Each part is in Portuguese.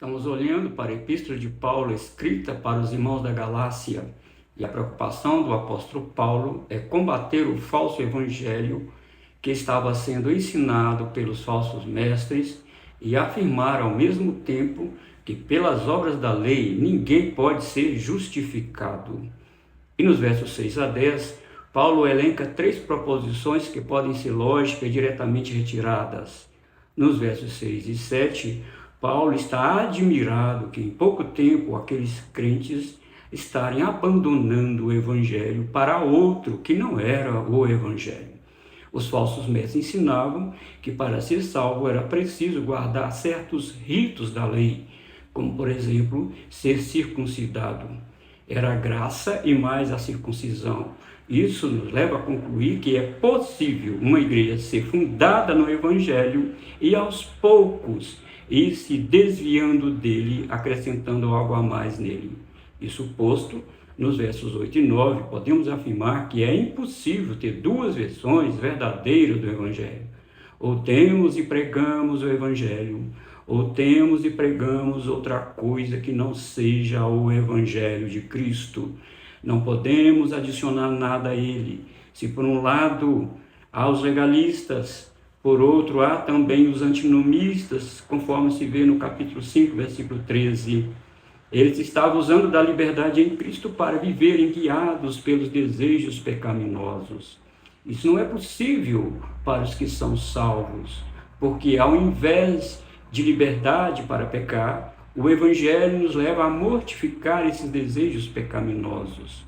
Estamos olhando para a Epístola de Paulo escrita para os irmãos da Galácia, e a preocupação do apóstolo Paulo é combater o falso evangelho que estava sendo ensinado pelos falsos mestres e afirmar ao mesmo tempo que pelas obras da lei ninguém pode ser justificado. E nos versos 6 a 10, Paulo elenca 3 proposições que podem ser lógicas e diretamente retiradas. Nos versos 6 e 7, Paulo está admirado que em pouco tempo aqueles crentes estarem abandonando o evangelho para outro que não era o evangelho. Os falsos mestres ensinavam que para ser salvo era preciso guardar certos ritos da lei, como por exemplo, ser circuncidado. Era a graça e mais a circuncisão. Isso nos leva a concluir que é possível uma igreja ser fundada no evangelho e aos poucos ir se desviando dele, acrescentando algo a mais nele. Isso posto, nos versos 8 e 9, podemos afirmar que é impossível ter 2 versões verdadeiras do evangelho. Ou temos e pregamos o evangelho, ou temos e pregamos outra coisa que não seja o evangelho de Cristo. Não podemos adicionar nada a ele. Se por um lado há os legalistas, por outro há também os antinomistas, conforme se vê no capítulo 5, versículo 13. Eles estavam usando da liberdade em Cristo para viverem guiados pelos desejos pecaminosos. Isso não é possível para os que são salvos, porque ao invés de liberdade para pecar, o Evangelho nos leva a mortificar esses desejos pecaminosos.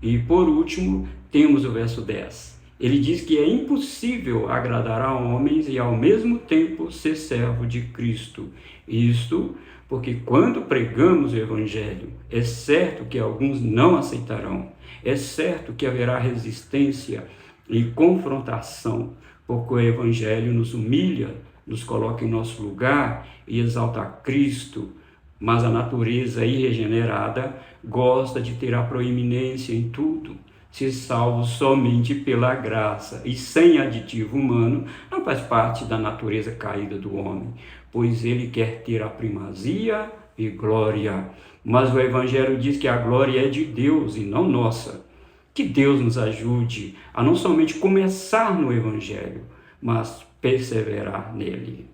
E por último, temos o verso 10. Ele diz que é impossível agradar a homens e ao mesmo tempo ser servo de Cristo. Isto porque quando pregamos o Evangelho, é certo que alguns não aceitarão, é certo que haverá resistência e confrontação, porque o Evangelho nos humilha, nos coloca em nosso lugar e exalta Cristo, mas a natureza irregenerada gosta de ter a proeminência em tudo. Ser salvo somente pela graça e sem aditivo humano não faz parte da natureza caída do homem, pois ele quer ter a primazia e glória. Mas o Evangelho diz que a glória é de Deus e não nossa. Que Deus nos ajude a não somente começar no Evangelho, mas perseverar nele.